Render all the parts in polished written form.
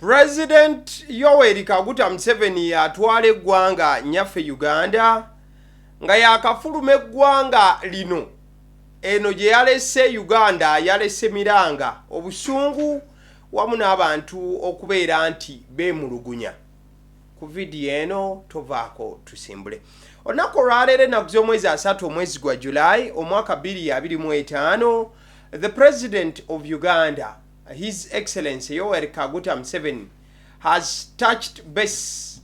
President Yoweri Kaguta Museveni atwala eggwanga nyaffe Uganda nga yakafuluma eggwanga lino eno gye yalese Uganda yalese miranga obusungu wamu n'abantu okubeera nti beemulugunya ku vidiyo eno tovaako tusimbule. Olunaku olwaleero ennaku z'omwezi 3 omwezi gwa July omwaka 2025 the President of Uganda, His Excellency Yoweri Kaguta Museveni, has touched base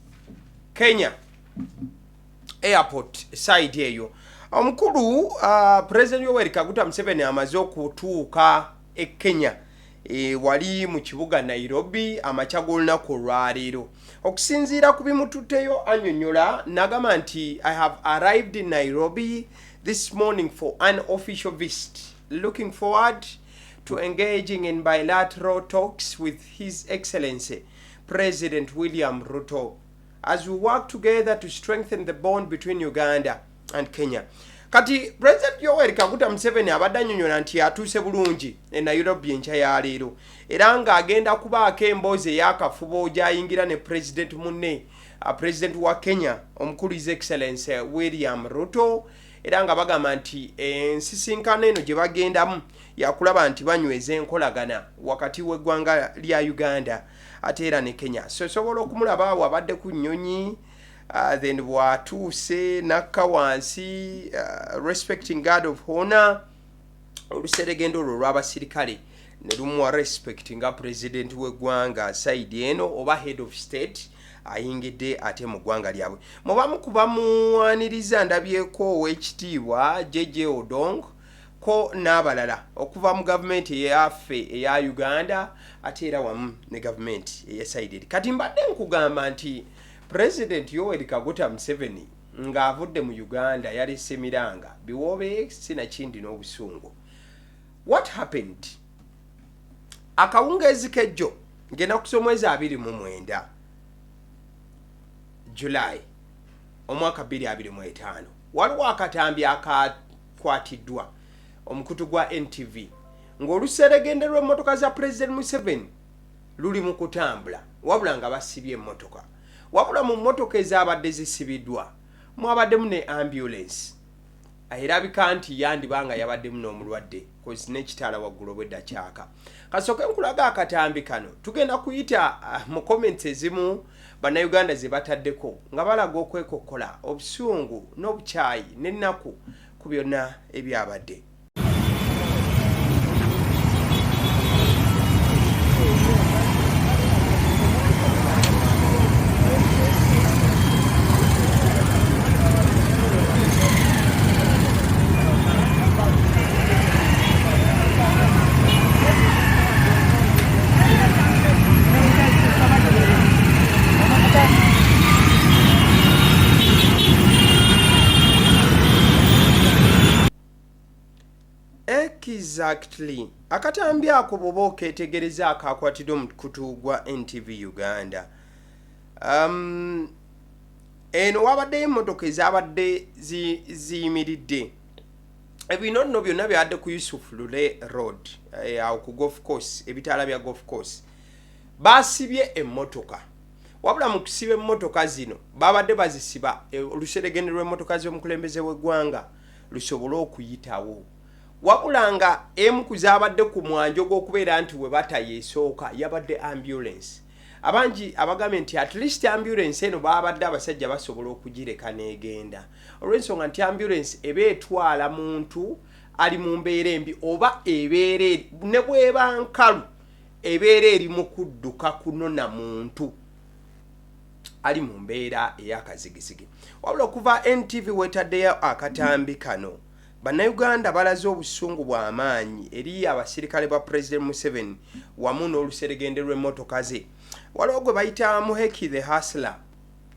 Kenya airport side eyo. Omukulu President Yoweri Kaguta Museveni amaze okutuuka e Kenya wali mu kibuga Nairobi amacha g'olunaku olwaleero. Okusinziira ku bimututeyo annyonnyola n'agamba nti I have arrived in Nairobi this morning for an official visit, looking forward to engaging in bilateral talks with His Excellency President William Ruto as we work together to strengthen the bond between Uganda and Kenya. Kati President Yoweri Kaguta Museveni abadde annyonnyola nti atuuse bulungi e Nairobi enkya ya leero era ng'agenda kubaako emboozi ey'akafubo gy'ayingira ne President munne President wa Kenya omukulu His Excellency William Ruto era nga bagamba nti ensisinkano eno gye bagendamu yakulaba nti banyweza enkolagana wakati w'eggwanga lya Uganda ate era ne Kenya. So sobola okumulaba wabadde ku Ssenyonyi then bw'atuuse n'akka wansi respecting guard of honor oluseregendo olwo lw'abasirikale ne lumuwa respect nga president w'eggwanga side eno oba head of state ayingidde ate mu ggwanga lyabwe. Mubamu kuba muwaniriza ndabyeko ow'ekitiibwa JJ Odong ko n'abalala okuva mu gavumenti eyaffe eya Uganda ate era wamu ne gavumenti eya side. Kati mbadde nkugamba nti President Yoweri Kaguta Museveni ng'avudde mu Uganda yalese miranga biwoobe sinakindi n'obusungu. What happened? Akawungeezi kejjo ngenda kusomwezi 29 July omwaka 2025 waliwo akatambi akakwatiddwa omukutu gwa NTV ng'oluseregende lw'emmotoka za President Museveni luli mu kutambula wabula nga basibye emmotoka. Wabula mu mmotoka ezabadde zisibiddwa mwabaddemu ne ambulance erabika nti yandibanga yabaddemu n'omulwadde kozi n'ekitaala waggulu obwedda kyaka. Kasooke nkulaga akatambi kano tugenda kuyita mu comments ezimu bannayuganda ze bataddeko nga balaga okwekokkola obusungu n'obukyayi n'ennaku ku byonna ebyabadde. Exactly. Akatambi ako bwoba okeetegereza akakwatiddwa omukutu gwa NTV Uganda. Eno wabaddeyo emmotoka ezabadde ziyimiridde. Ebino nno byonna byabadde ku Yusuf Lule Road awo ku golf course, ebitaala bya golf course. Baasibye emmotoka. Wabula mu kusiba emmotoka zino babadde bazisiba oluseregende lw'emmotoka z'omukulembeze w'eggwanga lusobole okuyitawo. Wabula nga emu kuzabadde ku mwanjo gw'okubeera nti we batayeesooka yabadde ambulance. Abangi abagambye nti at least ambulance eno babadde abasajja basobola okugireka n'egenda. Olw'ensonga nti ambulance eba etwala muntu ali mu mbeera embi oba ebeera ne bw'eba nkalu ebeera eri mu kudduka kunona muntu ali mu mbeera ey'akazigizigi. Wabula okuva NTV wetaddeyo akatambi kano bannayuganda balaze obusungu bw'amaanyi eri abasirikale ba President Museveni wamu n'oluseregende lw'emmotoka ze. Waliwo gwe bayita Muheki the Hustler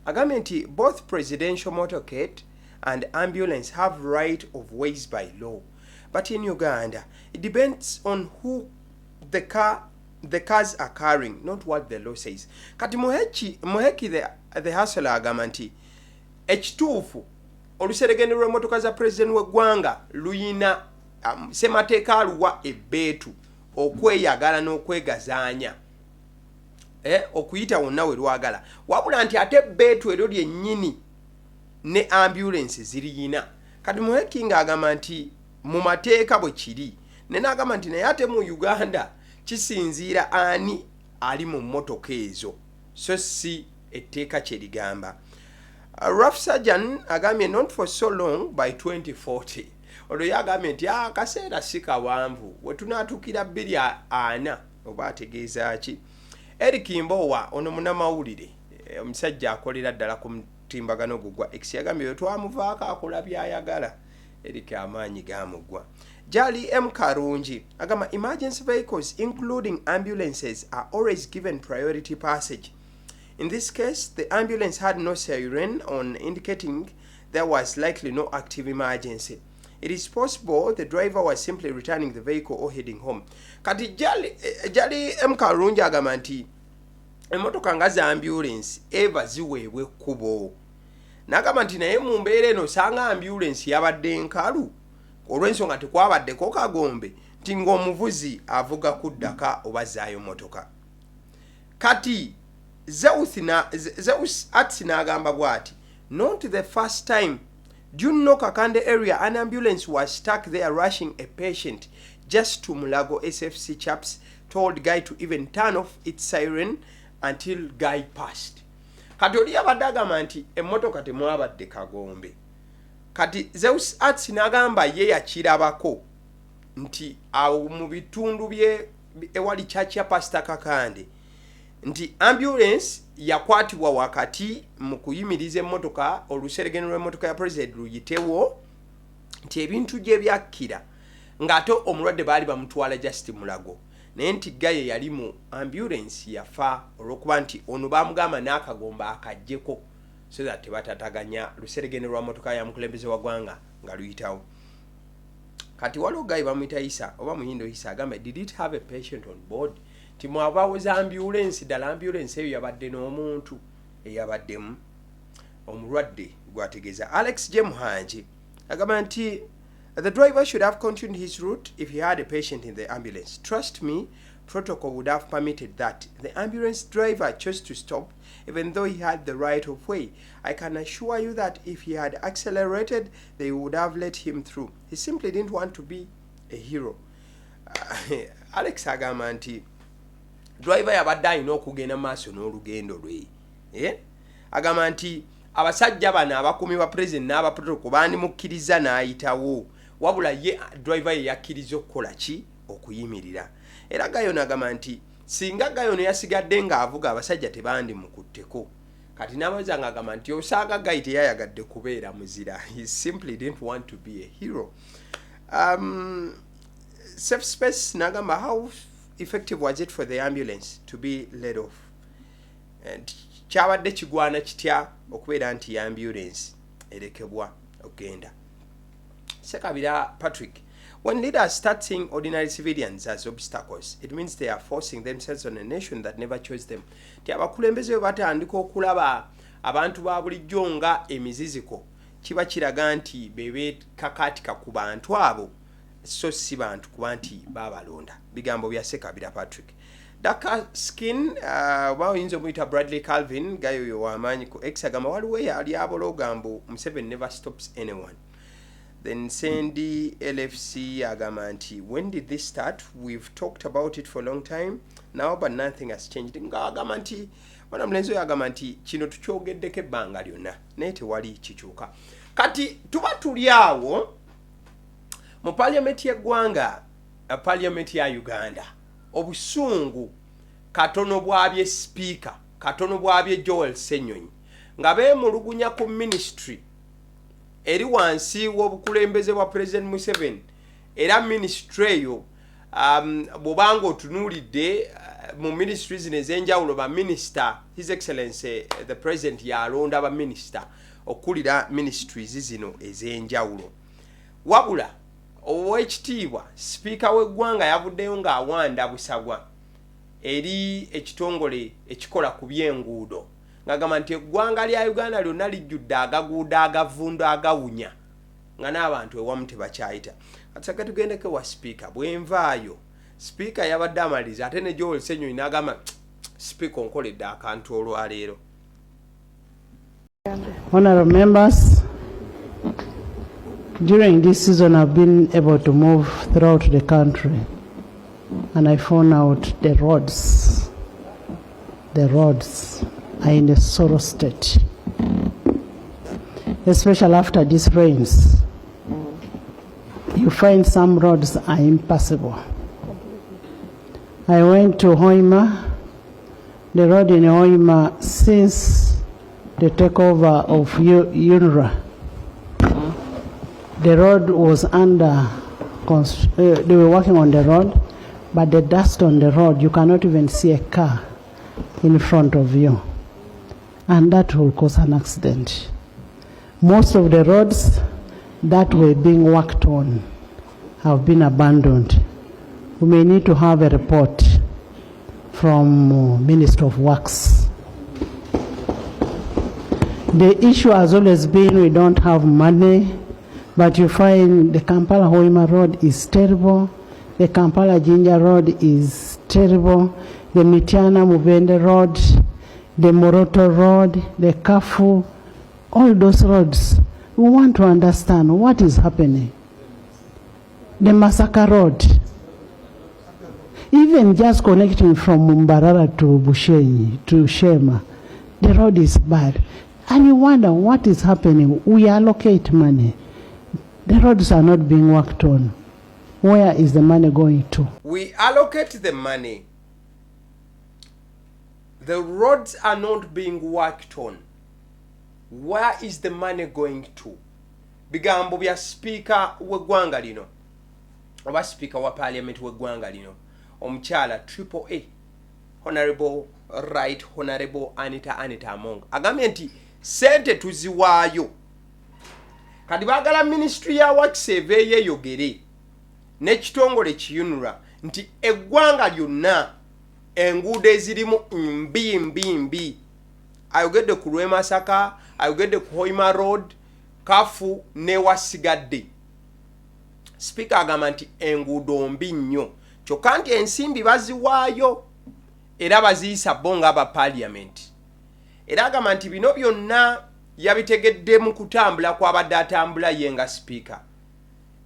agambye nti both presidential motorcade and ambulance have right of ways by law, but in Uganda it depends on who the cars are carrying, not what the law says. Kati Muheki the Hustler agamba nti ekituufu oluseregende lw'emmotoka za President w'eggwanga luyina ssemateeka aluwa ebbeetu okweyagala n'okwegazaanya okuyita wonna we lwagala wabula nti ate beetu eryo lyennyini ne ambulance ziriyina kati Muhekinga agamba nti mu mateeka bwe kiri ne n'agamba nti naye ate mu Uganda kisinziira ani ali mu mmotoka ezo so si etteeka kye ligamba. Rafsajan agambye not for so long by 2040 olwo yagambye nti akaseera si kawanvu we tunaatuukira 2040 oba ategeeza ki. Eric Mbowa ono munnamawulire omusajja akolera ddala ku mutimbagano gugwa X yagambye we twamuvaako akola byayagala Eric amaanyi gaamugwa. Jali M. Karungi agamba emergency vehicles including ambulances are always given priority passage. In this case, the ambulance had no siren on indicating there was likely no active emergency. It is possible the driver was simply returning the vehicle or heading home. Kati Jali M. Karungi agamba nti emmotoka nga za ambulance eva ziweebwa ekkubo. N'agamba nti naye mu mbeera eno osanga ambulance yabadde nkalu olw'ensonga tekwabaddeko kagombe nti ng'omuvuzi avuga kuddaka oba zaayo motoka. Kati Zeus Atsi n'agamba bw'ati not the first time. Do you know Kakande area an ambulance was stuck there rushing a patient just to Mulago SFC chaps told Guy to even turn off its siren until Guy passed. Kati oli yabadde agamba nti emmotoka temwabadde kagombe. Kati Zeus Arts n'agamba ye yakirabako nti awo mu bitundu bye ewali church ya Pastor Kakande nti ambulance yakwatibwa wakati mu kuyimiriza emmotoka oluseregeno lw'emmotoka ya president luyitewo nti ebintu gye byakkira ng'ate omulwadde baali bamutwala just Mulago naye nti gaye yali mu ambulance yafa olw'okuba nti ono baamugamba n'akagomba akajjeko so that tebatataganya luseregeno lwa mmotoka ya mukulembeze wa ggwanga nga luyitawo. Kati waliwo gaye bamuyita Isa oba Muyindo Isa agamba did it have a patient on board? Timwabawoza ambulance ddala ambulance eyo yabadde n'omuntu eyabaddemu omulwadde gwategeeza. Alex J. Muhanji agamba nti the driver should have continued his route if he had a patient in the ambulance. Trust me, protocol would have permitted that. The ambulance driver chose to stop even though he had the right of way. I can assure you that if he had accelerated, they would have let him through. He simply didn't want to be a hero. Alex agamba nti driver yabadde alina okugenda maaso n'olugendo lwe. Agamba nti abasajja bano abakuumi ba president n'abaprotocol baanimukkiriza n'ayitawo wabula ye driver ye yakkiriza okukola ki okuyimirira. Era Gayo n'agamba nti singa Gayo ne yasigadde ng'avuga abasajja tebandimukutteko. Kati n'amaze ng'agamba nti osanga Gayo teyayagadde kubeera muzira. He simply didn't want to be a hero. Safe Space n'agamba how effective was it for the ambulance to be let off? And kyabadde kigwana kitya okubeera nti ambulance erekebwa okgenda. Sekabira Patrick, when leaders start seeing ordinary civilians as obstacles, it means they are forcing themselves on a nation that never chose them. Ti abakulembeze batandika okulaba abantu ba bulijjo nga emiziziko kiba kiraga nti bebe kakatika ku bantu abo so si bantu kuba nti babalonda. Bigambo bya Sekabira Patrick. Daka Skin oyinza omuyita Bradley Calvin gayo yo wamanyi ku X agamba waliwo yali abologa mbu Museveni never stops anyone. Then Sandy LFC agamba nti when did this start? We've talked about it for a long time now but nothing has changed. Nga agamba nti mwana mulenzi agamba nti kino tukyogeddeko ebbanga lyonna naye tewali kikyuka. Kati tuba tuli awo mu Parliament y'eggwanga Parliament ya Uganda obusungu katono bwabye speaker katono bwabye Joel Ssenyonyi nga beemulugunya ku ministry eri wansi w'obukulembeze bwa President Museveni era ministry eyo bw'obanga otunuulidde mu ministries ez'enjawulo ba minister His Excellency the President yalonda ba minister okulira ministries zino ez'enjawulo wabula ow'ekitiibwa sipiika w'eggwanga yavuddeyo ng'awanda busagwa eri ekitongole ekikola ku by'enguudo ng'agamba nti eggwanga lya Uganda lyonna lijjudde agaguudo agavundu agawunya nga n'abantu ewamu tebakyayita. Kati tugendeko wa sipiika bwenvaayo sipiika yabadde amaliriza ate ne Joel Ssenyonyi n'agamba Speak onkoledde akantu olwaleero. Honorable members, during this season I've been able to move throughout the country and I found out the roads are in a sorrow state, especially after these rains. You find some roads are impassable. I went to Hoima. The road in Hoima, since the takeover of UNRWA, the road was under, they were working on the road, but the dust on the road, you cannot even see a car in front of you. And that will cause an accident. Most of the roads that were being worked on have been abandoned. We may need to have a report from Minister of Works. The issue has always been we don't have money, but you find the Kampala-Hoima road is terrible, the Kampala-Jinja road is terrible, the Mityana-Mubende road, the Moroto road, the Kafu, all those roads. We want to understand what is happening. The Masaka road, even just connecting from Mumbarara to Bushenyi, to Shema, the road is bad. And you wonder what is happening. We allocate money. The roads are not being worked on. Where is the money going to? We allocate the money. The roads are not being worked on. Where is the money going to? Bigambo bya speaker w'eggwanga lino. Oba speaker wa parliament w'eggwanga lino. Omukyala AAA. Honorable Right Honorable Anita Among. Agambye nti sente tuziwaayo. Kati baagala ministry ya works eveeye yogere n'ekitongole kiyunula nti eggwanga lyonna enguudo ezirimu mbi. Ayogedde ku Lwemasaka, ayogedde ku Hoima Road, Kafu ne wasigadde. Speaker agamba nti enguudo mbi nnyo. Kyokka nti ensimbi baziwaayo era baziyisa bo ng'aba Parliament. Era agamba nti bino byonna yabitegedde mu kutambula kw'abadde atambula ye nga speaker.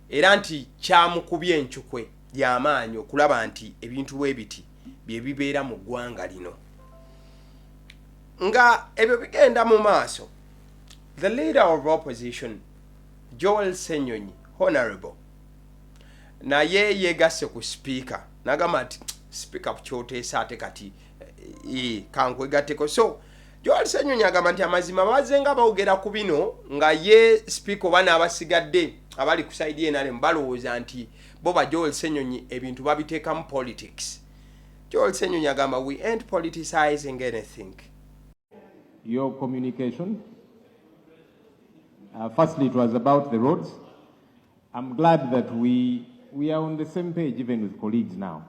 Era nti kyamukubye enkyukwe y'amaanyi okulaba nti ebintu bwe biti bye bibeera mu ggwanga lino. Nga ebyo bigenda mu maaso, the leader of opposition, Joel Ssenyonyi, Honorable, naye yeegasse ku speaker. N'agamba nti speaker kyoteesa ate kati kankwegatteko. So Joel Ssenyonyi agamba nti amazima bazze nga bawogera ku bino nga ye speaker oba n'abasigadde abali ku side y'enalemu balowooza nti bo ba Joel Ssenyonyi ebintu babiteekamu politics. Joel Ssenyonyi agamba we ain't politicizing anything. Your communication. Firstly, it was about the roads. I'm glad that we are on the same page even with colleagues now.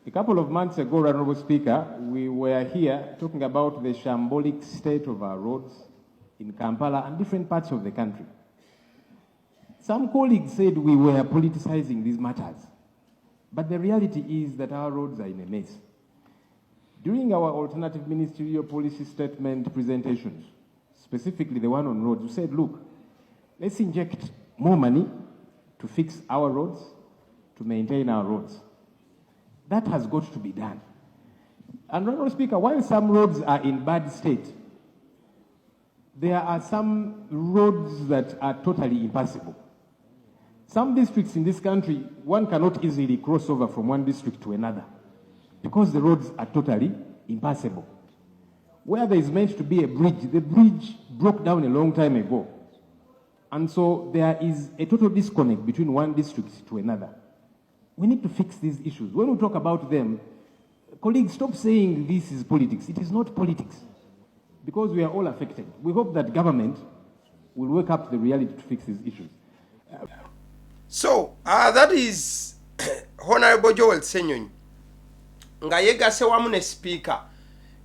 A couple of months ago, Honorable Speaker, we were here talking about the shambolic state of our roads in Kampala and different parts of the country. Some colleagues said we were politicizing these matters, but the reality is that our roads are in a mess. During our alternative ministerial policy statement presentations, specifically the one on roads, we said, look, let's inject more money to fix our roads, to maintain our roads. That has got to be done. And Honorable Speaker, while some roads are in bad state, there are some roads that are totally impassable. Some districts in this country, one cannot easily cross over from one district to another because the roads are totally impassable. Where there is meant to be a bridge, the bridge broke down a long time ago. And so there is a total disconnect between one district to another. We need to fix these issues. When we talk about them, colleagues, stop saying this is politics. It is not politics, because we are all affected. We hope that government will wake up to the reality to fix these issues. So, that is Honorable Joel Ssenyonyi. Nga yeegase wamu ne speaker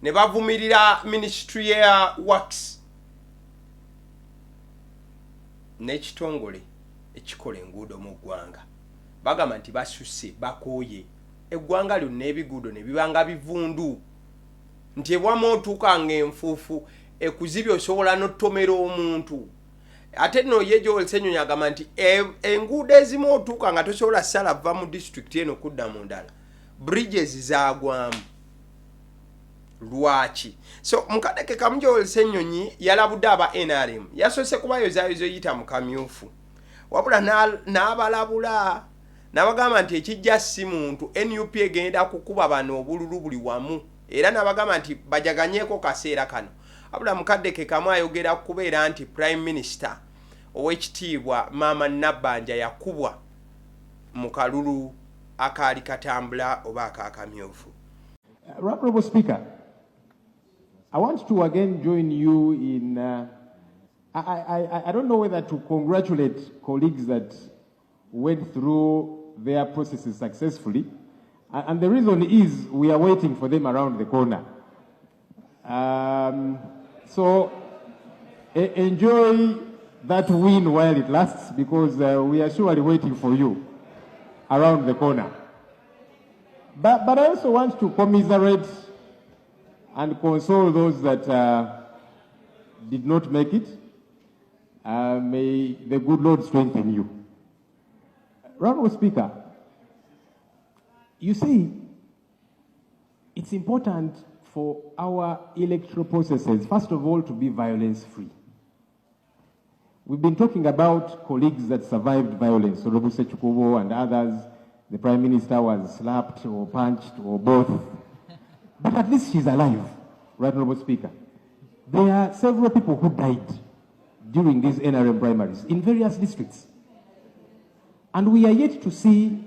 ne bavumirira ministry ya works n'ekitongole ekikola enguudo mu ggwanga. Bagamba nti basusse bakooye eggwanga lyonna ebiguudo ne bibanga bivundu nti ebwamu otuuka ng'enfuufu ekuzibya osobola n'ottomera omuntu. Ate nno ye Joel Ssenyonyi agamba nti enguudo ezimu otuuka nga tosobola ssala va mu disitulikiti eno kudda mu ndala, bridges zaagwamu. Lwaki? So mukadeke kamu Joel Ssenyonyi yalabudde aba NRM, yasoose kubayozaayoza oyita mu kamyufu, wabula n'abalabula n'abagamba nti ekijja si muntu, NUP egenda kukuba bano obululu buli wamu, era n'abagamba nti bajaganyeeko kaseera kano. Wabula mukadeke kamu ayogera kubeera nti Prime Minister ow'ekitiibwa Maama Nabbanja yakubwa mu kalulu akaali katambula oba akakamyufu. Honorable Speaker, I want to again join you in, I don't know whether to congratulate colleagues that went through their processes successfully, and the reason is we are waiting for them around the corner. So enjoy that win while it lasts, because we are surely waiting for you around the corner. But I also want to commiserate and console those that did not make it. May the good Lord strengthen you. Honorable Speaker, you see, it's important for our electoral processes, first of all, to be violence-free. We've been talking about colleagues that survived violence, Honorable Ssechukubo and others. The Prime Minister was slapped or punched or both. But at least she's alive, right, Honorable Speaker. There are several people who died during these NRM primaries in various districts. And we are yet to see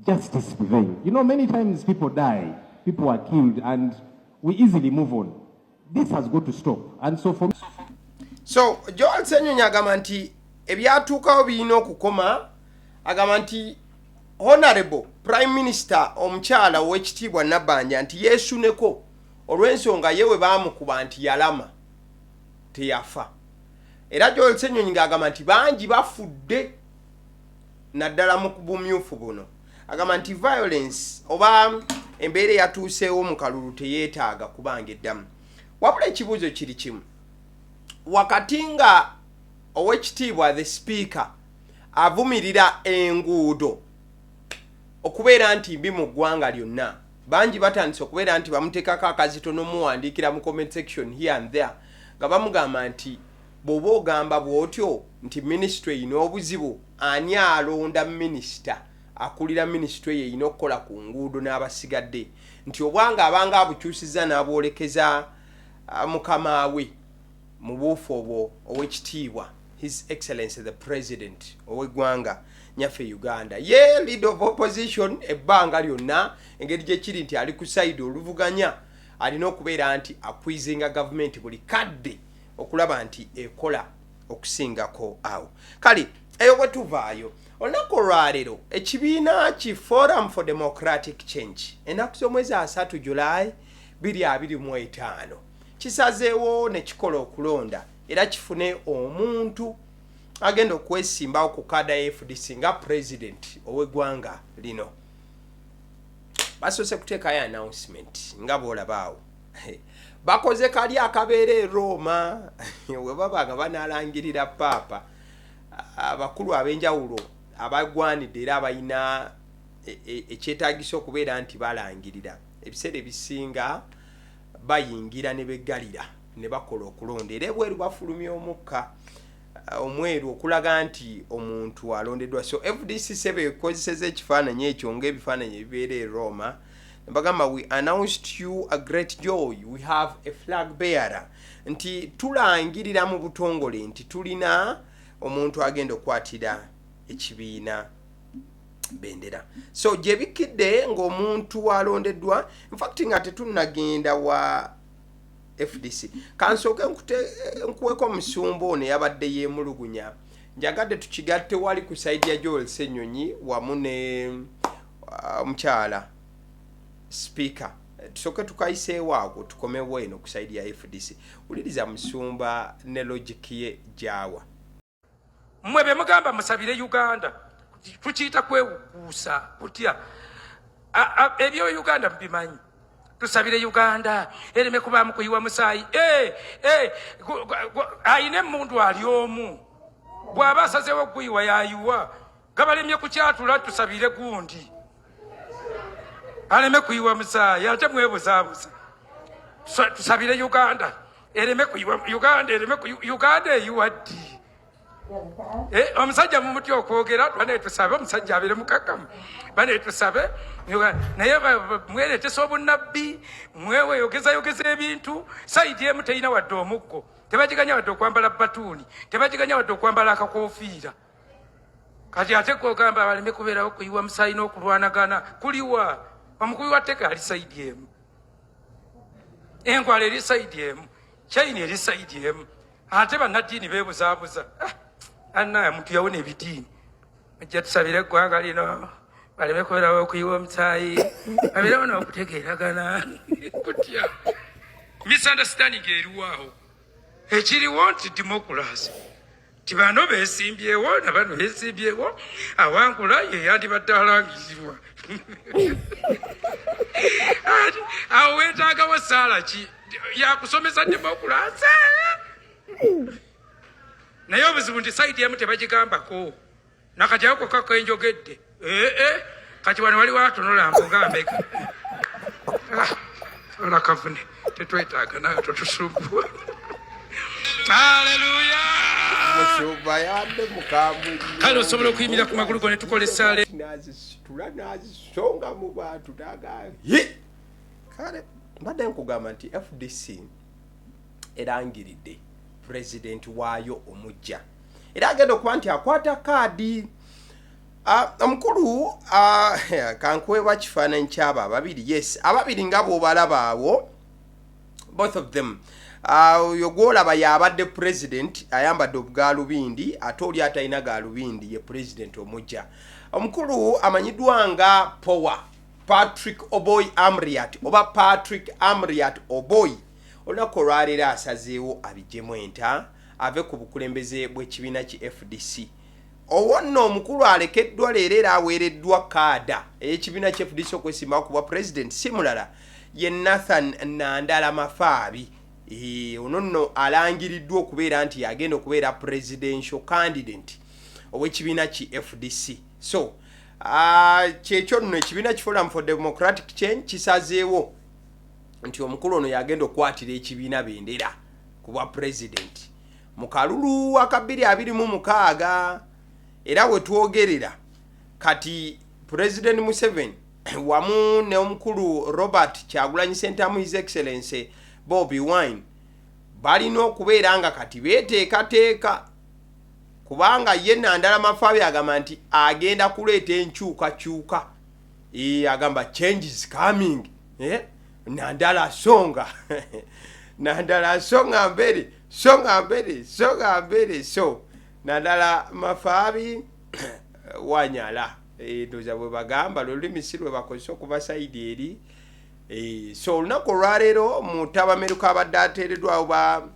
justice prevail. You know, many times people die, people are killed, and we easily move on. This has got to stop. And so for me... So, Joel Ssenyonyi agamba nti ebyatuukawo birina okukoma, agamba nti Honorable Prime Minister omukyala ow'ekitiibwa Nabbanja nti yeesuneko olw'ensonga yewe baamukuba nti yalama teyafa. Era Joel Ssenyonyi ng'agamba nti bangi bafudde naddala mu bumyufu buno. Agamba nti violence oba embeera yatuuseewo mu kalulu teyeetaaga kubanga eddamu. Wabula ekibuuzo kiri kimu. Wakati nga ow'ekitiibwa the speaker avumirira enguudo okubeera nti mbi mu ggwanga lyonna, bangi batandise okubeera nti bamuteekako akazitono muwandiikira mu comment section here and there nga bamugamba nti bw'oba ogamba bw'otyo nti ministry eyina obuzibu, ani alonda minisita akulira ministry eyina okukola ku nguudo n'abasigadde, nti obwanga abanga abukyusizza n'abwolekeza mukama we mu buufu obwo ow'ekitiibwa His Excellency the President ow'eggwanga nyaffe Uganda, ye leader of opposition ebbanga lyonna engeri gye kiri nti ali ku side oluvuganya, alina okubeera nti akwizinga government buli kadde okulaba nti ekola okusingako awo. Kale eyo bwe tuvaayo olunaku olwaleero ekibiina ki Forum for Democratic Change ennaku z'omwezi 3 July 2025 kisazeewo ne kikola okulonda era kifune omuntu agenda okwesimbawo ku kada FDC nga president ow'eggwanga lino. Basoose kuteekayo announcement nga bw'olabaawo. Bakoze kali akabeera e Roma we baba nga banaalangirira paapa abakulu ab'enjawulo abagwanidde era abalina ekyetaagisa okubeera nti balangirira. Ebiseera ebisinga bayingira ne beggalira ne bakola okulonda era ebweru bafulumya omukka omweru okulaga nti omuntu alondeddwa. So FDC sebe ekozeseza ekifaananyi ekyo ng'ebifaananyi ebibeera e Roma. Bagamba, we announced you a great joy. We have a flag bearer. Nti tulangirira mu butongole nti tulina omuntu agenda okwatira ekibiina bendera. So gye bikidde ng'omuntu alondeddwa, in fact nga tetunnagenda wa FDC. Kansooke nkuweko omusumba ono yabadde yeemulugunya. Njagadde tukigatte wali ku side ya Joel Ssenyonyi wamu ne omukyala speaker. Tusooke tukayiseewo ago tukomewo eno ku side ya FDC. Uliriza musumba ne logic ye jawa. Mmwe be mugamba musabire Uganda. Tukiyita kwewukuusa kutya. Ebyo Uganda mbimanyi. tusabire Uganda ereme kubamu kuyiwa musaayi ayine mundu ali omu bw'aba asazeewo kuyiwa yayiwa gabalemye kukyatula tusabire gundi aleme kuyiwa musaayi ate mwebuzaabuza tusabire Uganda ereme kuyiwa Uganda eyiwa ddi omusajja mumuti okwogera bane tusabe omusajja abire mukakamu bane tusabe naye mweretesa obunnabbi mwewe yogeza ebintu saidi emu teyina wadde omuggo tebagiganya wadde okwambala batuuni tebagiganya wadde okwambala akakofiira kati ate kogamba baleme kubeerawo kuyiwa musaayi n'okulwanagana kuliwa omukubi wa tteka ali saidi emu enkwala eri saidi emu china eri saidi emu ate bannaddiini beebuzaabuza anna muntu yawona ebidiini ajja tusabire eggwanga lino baleme kubeerawo okuyiwa omusaayi babeerawo n'okutegeeragana kutya misunderstanding eriwaawo ekiriwo nti democracy ti bano beesimbyewo na bano beesimbyewo awangula ye yandibadde alangirirwa awo weetaagawo saala ki yakusomesa democracy naye obuzibu nti saidi emu tebagigambako nakati ako kako enjogedde kati wano waliwo atonola mbogambeka olakavune tetwetaaga nayo totusumbuwa haleluya musumba yadde mukambwe kale osobola okuyimira ku magulu go ne tukola essaala nazisitula nazisonga mu bantu taga kale mbadde nkugamba nti FDC erangiridde president waayo omujja era agenda okuba nti akwata kaadi omukulu kankuweebwa kifaananyi kyabo ababiri yes ababiri nga bw'obalaba awo both of them oyo gwolaba yabadde president ayambadde obugaalubindi ate oli atalina gaalubindi ye president omujja omukulu amanyiddwa nga Power Patrick Oboy Amriat oba Patrick Amriat Oboy olunaku olwaleero asazeewo abijjemu enta ave ku bukulembeze bw'ekibiina ki FDC owo nno omukulu alekeddwa leero era aweereddwa kaada ey'ekibiina ki FDC okwesimbawo ku bwa president si mulala ye Nathan Nandala Mafaabi ono nno alangiriddwa okubeera nti agenda okubeera presidential candidate ow'ekibiina ki FDC so kyekyo nno ekibiina ki Forum for Democratic Change kisazeewo nti omukulu ono yagenda okwatira ekibiina bendera ku bwa president mu kalulu aka 2026 era we twogerera kati president Museveni wamu ne omukulu Robert Kyagulanyi Ssentamu His Excellency Bobi Wine balina okubeera nga kati beteekateeka kubanga ye Nandala Mafaabi agamba nti agenda kuleeta enkyukakyuka agamba change is coming Nandala songa Nandala songa mbere so Nandala Mafaabi wanyala ndoza bwe bagamba lulimi si lwe bakozesa okuba saidi eri so olunaku olwaleero mu tabameruka abadde ateereddwa oba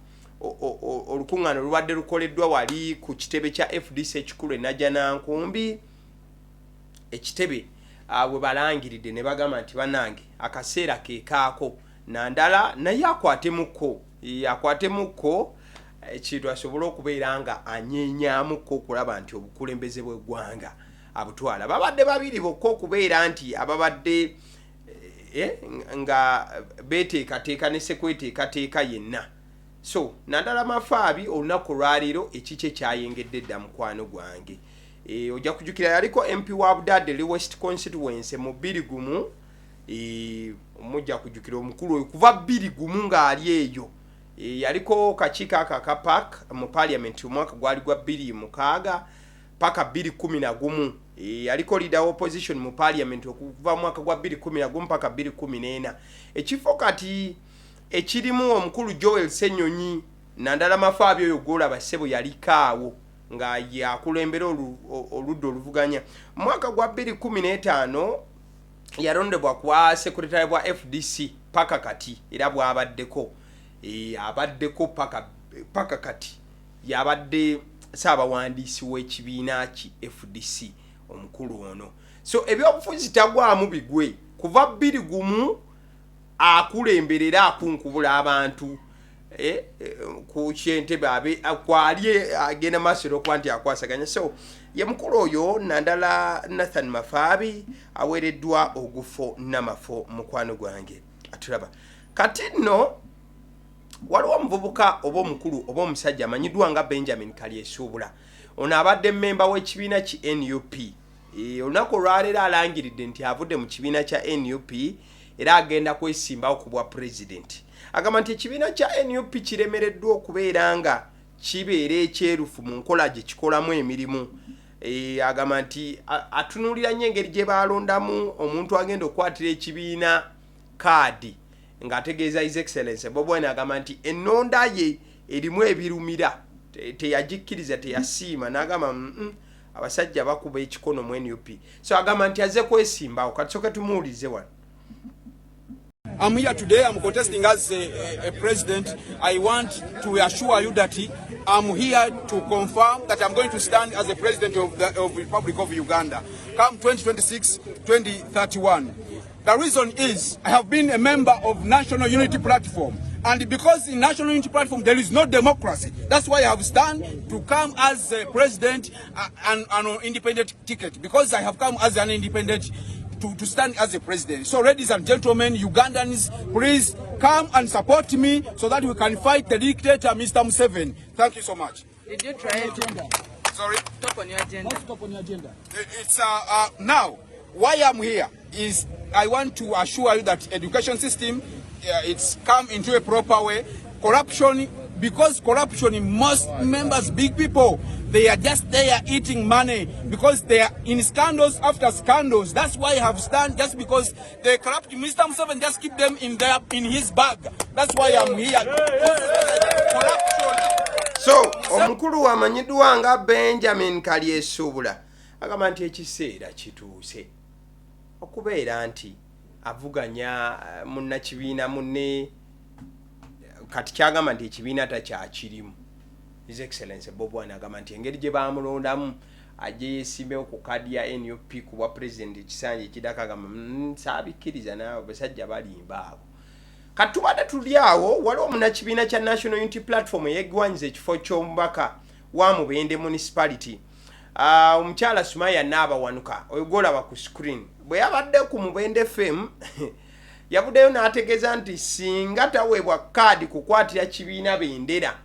olukuŋŋaana olubadde lukoleddwa wali ku kitebe kya FDC ekikulu Najjanankumbi ekitebe bwe balangiridde ne bagamba nti bannange akaseera keekaako Nandala naye akwatemukko ekintu asobole okubeera nga anyeenyamukko okulaba nti obukulembeze bw'eggwanga abutwala babadde babiri bokka okubeera nti ababadde nga beteekateeka ne sekweteekateeka yenna so Nandala Mafaabi olunaku olwaleero ekikye kyayengedde dda mukwano gwange ojja kujjukira yaliko MP wa Budadde West Constituency mu 21 omujja kujjukira omukulu oyo kuva 21 ng'ali eyo yaliko kakiiko akapak mu Parliamentary omwaka gwali gwa 2006 paka 2011 yaliko leader opposition mu Parliament okuva mwaka gwa 2011 paka 2014 ekifo kati ekirimu omukulu Joel Ssenyonyi Nandala Mafaabi oyo golaba ssebo yalikaawo nga yakulembera oludda oluvuganya mwaka gwa 2015 yalondebwa kwa secretary bwa FDC paka kati era bwabaddeko abaddeko paka kati yabadde saabawandiisi w'ekibiina ki FDC omukulu ono so ebyobufuzi tagwamu bigwe kuva 21 akulemberera akunkubula abantu ku Kyentebe abe kwali agenda masiro kwanti akwasaganya. So ye mukulu oyo Nandala Nathan Mafabi awereddwa ogufo namafo mukwano gwange atulaba kati nno waliwo omuvubuka oba omukulu oba omusajja amanyiddwa nga Benjamin Kalyesuubula. Ono abadde memba w'ekibiina ki NUP. Olunaku olwaleero alangiridde nti avudde mu kibiina kya NUP era agenda kwesimbawo ku bwa president. Agamba nti ekibiina kya NUP kiremereddwa okubeera nga kibeera ekyerufu mu nkola gye kikolamu emirimu. Agamba nti atunuulira nnyo engeri gye baalondamu omuntu agenda okukwatira ekibiina kaadi ng'ategeeza His Excellency Bobi Wine. Agamba nti ennonda ye erimu ebirumira teyagikkiriza teyasiima n'agamba abasajja bakuba ekikono mu NUP. So agamba nti azze kwesimbawo katusoke tumuwulize wano. I'm here today. I'm contesting as a president. I want to assure you that I'm here to confirm that I'm going to stand as a president of the Republic of Uganda come 2026, 2031. The reason is I have been a member of National Unity Platform. And because in National Unity Platform there is no democracy, that's why I have stand to come as a president on an independent ticket. Because I have come as an independent to stand as a president. So ladies and gentlemen, Ugandans, please come and support me so that we can fight the dictator, Mr. Museveni. Thank you so much. Did you try agenda? Sorry? Stop on your agenda. What's up on your agenda? It's now why I'm here is I want to assure you that education system it's come into a proper way. Corruption, because corruption in most members, big people, they are just there eating money because they are in scandals after scandals. That's why I have stand, just because they corrupt Mr. Museveni, just keep them in his bag. That's why I'm here. Corruption. So omukulu amanyiddwa nga Benjamin Kalyesuubula agamba nti ekiseera kituuse okubeera nti avuganya munnakibiina munne kati kyagamba nti ekibiina takyakirimu. His Excellency Bobi Wine agamba nti engeri gye baamulondamu ajje yeesimbewo ku kadi ya NUP ku bwa president ekisanja ekidaka agamba saabikkiriza naawe basajja balimba abo. Kati tubadde tuli awo waliwo munnakibiina kya National Unity Platform yeegwanyiza ekifo ky'omubaka wa Mubende Municipality. Omukyala Sumaya Naabawanuka oyo gw'olaba ku screen bwe yabadde ku Mubende FM yavuddeyo n'ategeeza nti singa taweebwa kaadi kukwatira kibiina bendera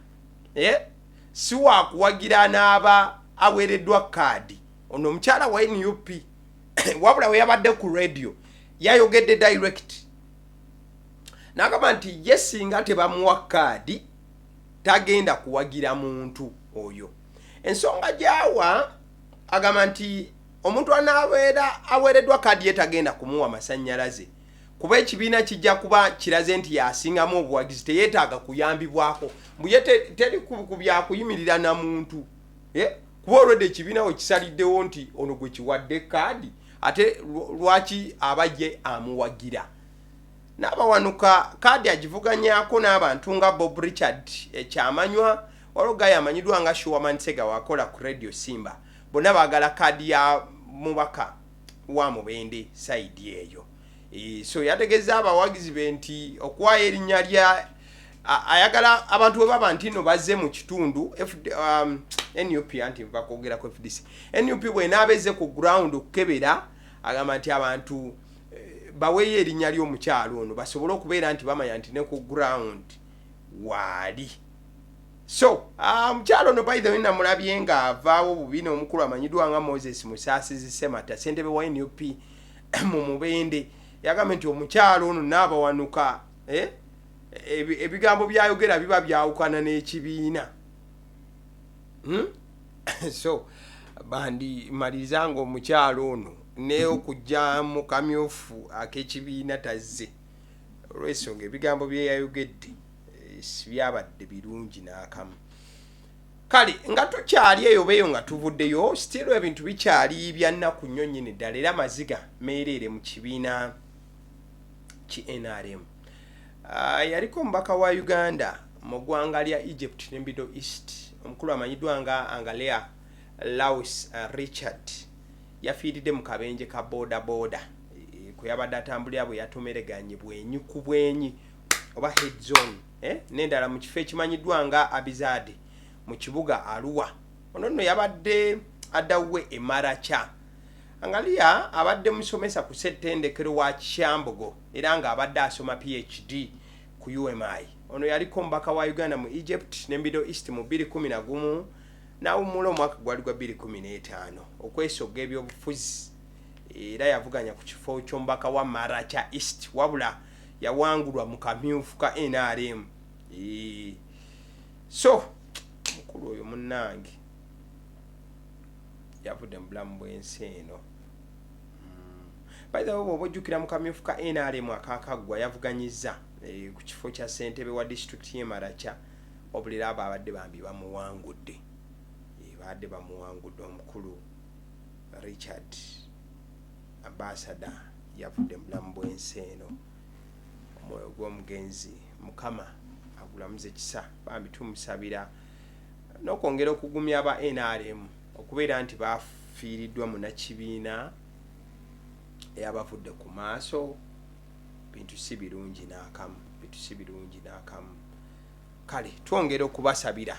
si waakuwagira n'aba aweereddwa kaadi. Ono omukyala wa NUP wabula we yabadde ku radio yayogedde direct n'agamba nti ye singa tebamuwa kaadi tagenda kuwagira muntu oyo. Ensonga gyawa agamba nti omuntu anaabeera aweereddwa kaadi ye tagenda kumuwa masannyalaze kuba ekibiina kijja kuba kiraze nti yasingamu obuwagizi teyeetaaga kuyambibwako mbuye teri ku byakuyimirira na muntu kuba olwedde ekibiina we kisaliddewo nti ono gwe kiwadde kaadi ate lwaki abajje amuwagira. N'abawanuka kaadi agivuganyaako n'abantu nga Bob Richard ekyamanywa waliwo gaye amanyiddwa nga Shuaman Sega wakola ku Radio Simba. Bonna baagala kaadi ya mubaka wa Mubende saidi eyo. So yategeeza abawagizi be nti okuwaayo erinnya lya ayagala abantu bwe baba nti nno bazze mu kitundu NUP anti nva kwogera ku FDC. NUP bwe naabeze ku ground okukebera agamba nti abantu baweeyo erinnya ly'omukyalo ono basobole okubeera nti bamanya nti ne ku ground waali. So omukyalo ono by the way namulabye ng'avaawo bubiina omukulu amanyiddwa nga Moses Musaasizi Semata ssentebe wa NUP mu Mubende yagamba nti omukyalo ono n'abawanuka ebigambo byayogera biba byawukana n'ekibiina. So bandi maliriza nga omukyalo ono ne okujja mu kamyufu ak'ekibiina tazze olw'ensonga ebigambo bye yayogedde si byabadde birungi n'akamu. Kale nga tukyali eyo beeyo nga tuvuddeyo still ebintu bikyali bya nnaku nnyo nnyini ddala era maziga meereere mu kibiina ki NRM. Yaliko omubaka wa Uganda mu ggwanga lya Egypt ne Middle East omukulu amanyiddwa nga Angalea Laos Richard yafiiridde mu kabenje ka boda kuyabadde atambulira bwe yatomereganye bwenyi ku bwenyi oba head zone n'endala mu kifo ekimanyiddwa nga Abizade mu kibuga Arua. Ono nno yabadde addawe Emaracha. Angalia abadde musomesa ku ssettendekero wa Kyambogo era nga abadde asoma PhD ku UMI. Ono yaliko mbaka wa Uganda mu Egypt ne Middle East mu 2011 n'awummula omwaka gwali gwa 2015 okwesoga ebyobufuzi era yavuganya ku kifo ky'ombaka wa Maracha East wabula yawangulwa mu kamyufu ka NRM. So mukulu oyo munnange yavudde mu bulamu bw'ensi eno. By the way, bw'ojjukira mu kamyufu ka NRM akakaggwa yavuganyiza ku kifo kya ssentebe wa district y'e Maracha obulira abo abadde bambi bamuwangudde. Badde bamuwangudde omukulu Richard Ambassador yavudde mu bulamu bw'ensi eno. Omwoyo gw'omugenzi Mukama agulamuze kisa bambi tumusabira n'okwongera okugumya aba NRM okubeera nti bafiiriddwa munnakibiina eyabavudde ku maaso. Bintu si birungi n'akamu. Kale twongera okubasabira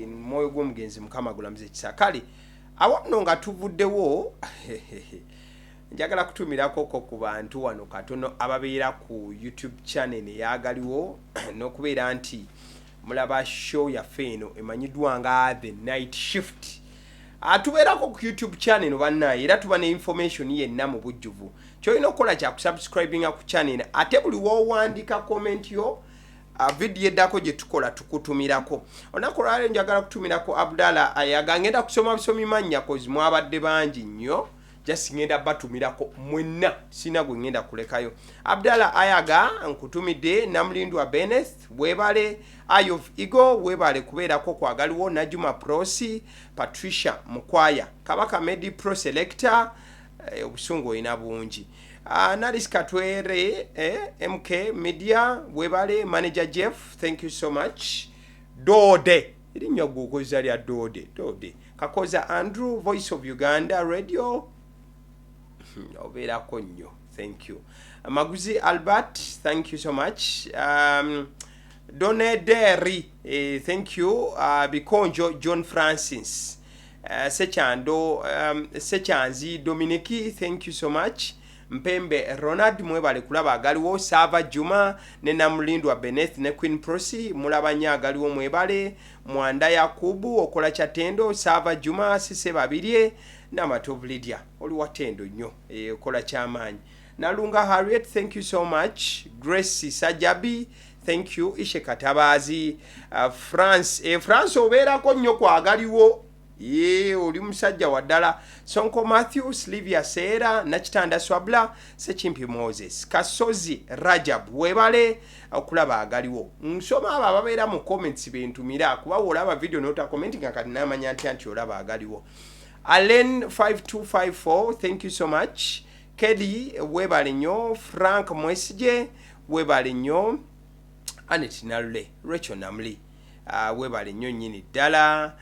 mwoyo gw'omugenzi Mukama agulamuze kisa. Kale awamu nga tuvuddewo njagala kutumirako ku bantu wano katono ababeera ku YouTube channel eyagaliwo n'okubeera nti mulaba show yaffe eno emanyiddwa nga The Night Shift. Atubeerako ku YouTube channel bannaye era tuba ne information yenna mu bujjuvu. Kyolina okukola kya kusubscribinga ku channel ate buli woowandika comment yo video eddako gye tukola tukutumirako. Olunaku lwaleero njagala kutumirako Abdallah Ayaga. Ngenda kusoma busomi mannya kozi mwabadde bangi nnyo. Just ngenda batumirako mwenna sina gwe ngenda kulekayo. Abdallah Ayaga nkutumidde. Namulindwa Benneth webale. Eye of Ego webale kubeerako kwagaliwo. Najuma Prosi, Patricia Mukwaya, Kabaka Medi Pro Selector, obusungu olina bungi. Naris Katwere, MK Media webale. Manager Jeff, thank you so much. Dode erinnya gwokoza lya Dode Kakoza Andrew, Voice of Uganda Radio obeerako nnyo, thank you. Maguzi Albert, thank you so much. Donederi, thank you. Bikonjo John Francis, Sechando, Sechanzi Dominiki, thank you so much. Mpembe Ronald mwebale kulaba agaliwo. Sava Juma ne Namulindwa Benneth ne Queen Prosi mulabanya agaliwo mwebale. Mwanda Yakubu okola kyatendo. Sava Juma Sise babirye n'amatovu Lydia oli watendo nnyo okola kyamaanyi. Nalunga Harriet, thank you so much. Grace Sajabi, thank you. Ishe Katabazi, France obeerako nnyo kwagaliwo. Oli musajja waddala. Sonko Matthews, Livia Sera, Nakitanda Swabla, Sechimpi Moses, Kasozi Rajab webale okulaba agaliwo. Nsoma abo ababeera mu comments bentumira kuba olaba video nota commenting kati namanya nti olaba agaliwo. Allen 5254, thank you so much. Kedi webale nnyo. Frank Mwesije webale nnyo. Anet Nalule, Rachel Namli webale nnyo nnyini ddala.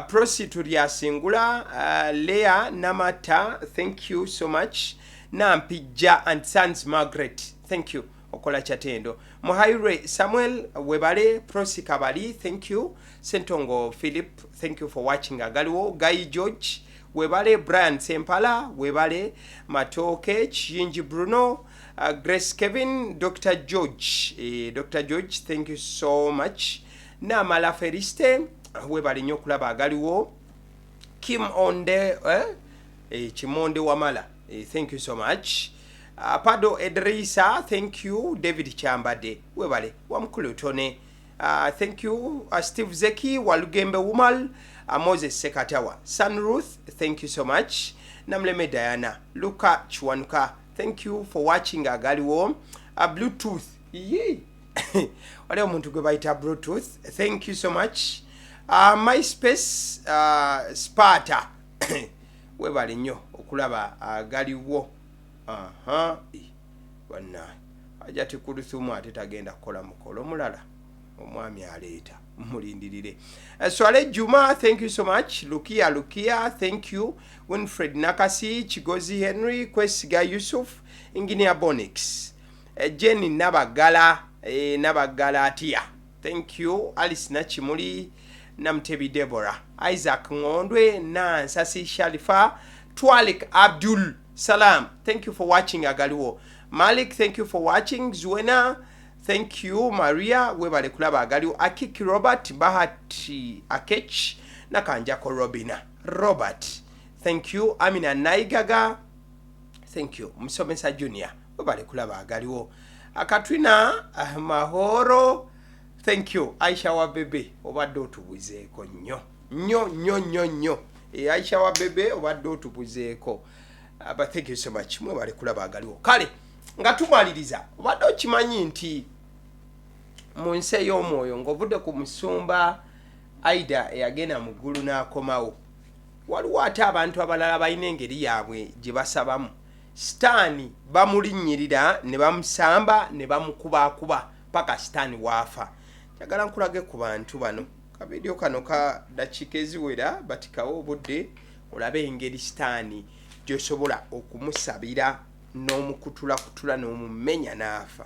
Prosi Turia Singula, Leah Namata, thank you so much. Nampija and Sons Margaret, thank you. Okola chatendo. Mohaire Samuel webale. Prosi Kabali, thank you. Sentongo Philip, thank you for watching agaliwo. Guy George webale. Brian Sempala webale. Matoke Chinji Bruno, Grace Kevin, Dr. George, Dr. George, thank you so much. Namala Feriste webale nnyo kulaba agaliwo. Kim Onde Chimonde Wamala, thank you so much. Pado Edrisa, thank you. David Chambade webale wamukulu tone, thank you. Steve Zeki Walugembe Wumal, Moses Sekatawa. Sun Ruth, thank you so much. Namleme Diana, Luka Chwanuka, thank you for watching agaliwo. Bluetooth wale omuntu gwe bayita Bluetooth, thank you so much. MySpace Sparta webale nnyo okulaba agaliwo. Bonna ajja tekulusumu ate tagenda kukola mukolo mulala. omwami aleeta mulindirire. Swale Juma, thank you so much. Lukia, thank you. Winfred Nakasi, Chigozi Henry, Kwesiga Yusuf, Engineer Bonix, Jenny Nabagala Tia, thank you. Alice Nachimuli, Namtebi Deborah, Isaac Ngondwe, Sasi Shalifa, Twalik Abdul Salam, thank you for watching Agaliwo. Malik, thank you for watching. Zuena, thank you. Maria, webale kulaba Agaliwo. Akiki Robert, Bahati Akech, Nakanjako Robina. Robert, thank you. Amina Naigaga, thank you. Musomesa Junior, webale kulaba Agaliwo. Katrina Mahoro, thank you. Aisha Wabebe, obadde otubuzeeko nnyo. Aisha Wabebe, obadde otubuzeeko. But thank you so much. Mwebale kulaba Agaliwo. Kale, nga tumaliriza, obadde okimanyi nti mu nsi ey'omwoyo ng'ovudde ku musumba Aida eyagenda mu ggulu n'akomawo, waliwo ate abantu abalala balina engeri yaabwe gye basabamu. Sitaani bamulinnyirira ne bamusamba ne bamukubaakuba paka sitaani waafa. Njagala nkulage ku bantu bano. Kavidiyo kano ka dakiika eziwera batikawo obudde olabe engeri sitaani gy'osobola okumusabira n'omukutula n'omumenya n'afa.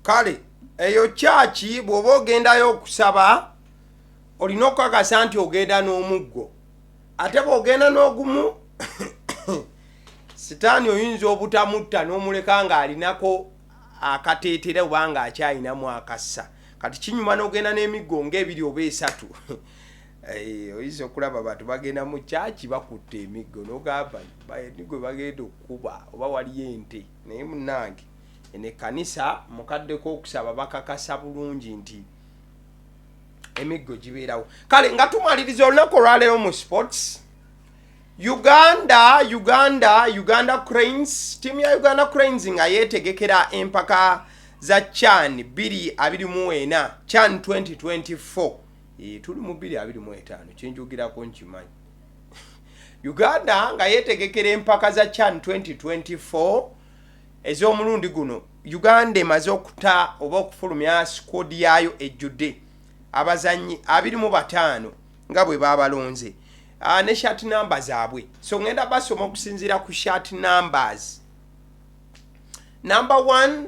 Kale, eyo chachi bw'oba ogendayo okusaba olina okukakasa nti ogenda n'omuggo. Ate bw'ogenda n'ogumu sitaani oyinza obutamutta n'omuleka ng'alinako akateetere oba ng'akyalinamu akassa. Kati kinyuma n'ogenda n'emiggo ng'ebiri oba esatu. Oyinza okulaba abantu bagenda mu chachi bakutte emiggo n'ogamba emiggo bagenda okukuba oba waliyo ente naye munnange ene kanisa mukaddeko okusaba bakakasa bulungi nti emiggo gibeerawo. Kale nga tumaliriza olunaku olwaleero mu sports, Uganda Cranes, tiimu ya Uganda Cranes nga yeetegekera empaka za CHAN 2024 CHAN 2024. Tuli mu 2025 kyenjogirako nkimanyi. Uganda nga yeetegekera empaka za CHAN 2024 ez'omulundi guno. Uganda emaze okuta oba okufulumya squad yaayo ejjudde abazanyi 25 nga bwe babalonze. Ne shirt numbers zaabwe. So ngenda basoma okusinziira ku shirt numbers. Number 1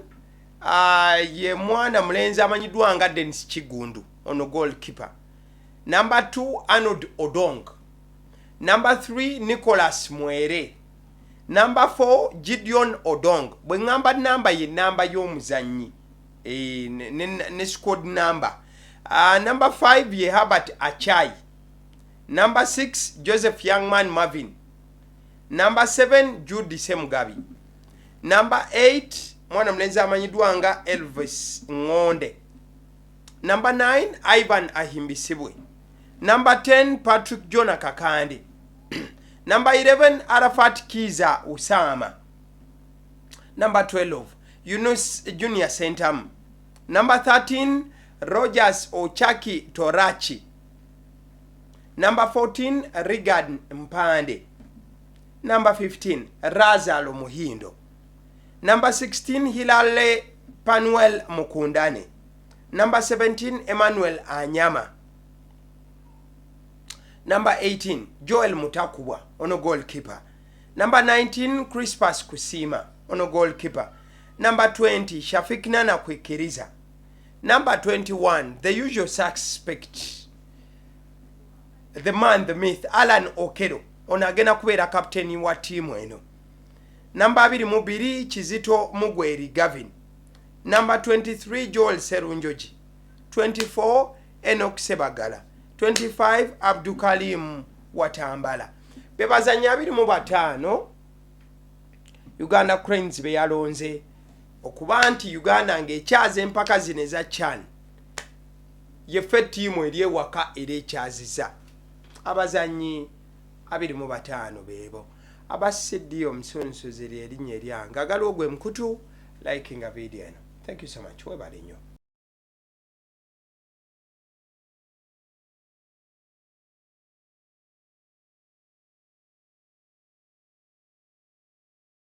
ye mwana mulenzi amanyiddwa nga Dennis Kigundu ono goalkeeper. Number 2 Arnold Odong. Number 3 Nicholas Mwere. Number 4 Gideon Odong. Bwe ngamba number ye number y'omuzanyi ne squad number. Number 5 ye Herbert Achai. Number 6 Joseph Youngman Marvin. Number 7 Judy Semugabi. Number 8 mwana mlenzi amanyiddwa nga Elvis Ngonde. Number 9 Ivan Ahimbisibwe. Number 10 Patrick Jonah Kakande. Number 11 Arafat Kiza Usama. Number 12 Yunus Junior Sentam. Number 13 Rogers Ochaki Torachi. Number 14 Rigard Mpande. Number 15 Razalo Muhindo. Number 16 Hilale Panuel Mukundane. Number 17 Emmanuel Anyama. Number 18 Joel Mutakubwa ono goalkeeper. Number 19 Crispus Kusima ono goalkeeper. Number 20 Shafik Nana Kwekeriza. Number 21 the usual suspect, the man, the myth, Alan Okedo ono agenda kubeera captain wa tiimu eno. Number 22 Kizito Mugweri Gavin. Number 23 Joel Serunjoji. 24 Enoch Sebagala. 25 Abdukalim Watambala. Bebazanyi 25 Uganda Cranes be yalonze okuba nti Uganda ng'ekyaza empaka zino eza CHAN yefe ttiimu eri ewaka era ekyaziza. Abazanyi 25 beebo. Abasidde omusonsozi erinnya eryange. AGALIWO gwe mukutu, liking a video eno. Thank you so much. Webale nnyo.